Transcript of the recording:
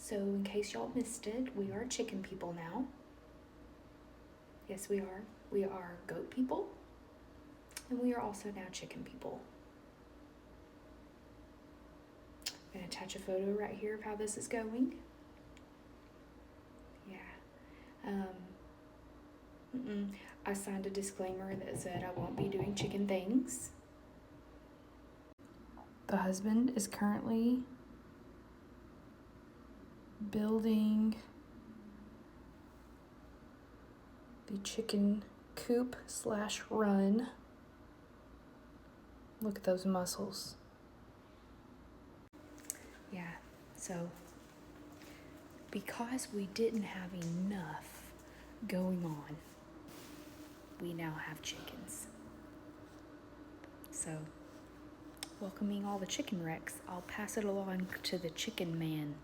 So in case y'all missed it, we are chicken people now. Yes, we are. We are goat people. And we are also now chicken people. I'm going to attach a photo right here of how this is going. Yeah. I signed a disclaimer that said I won't be doing chicken things. The husband is currently building the chicken coop / run. Look at those muscles. Yeah, so because we didn't have enough going on, we now have chickens. So, welcoming all the chicken wrecks, I'll pass it along to the chicken man.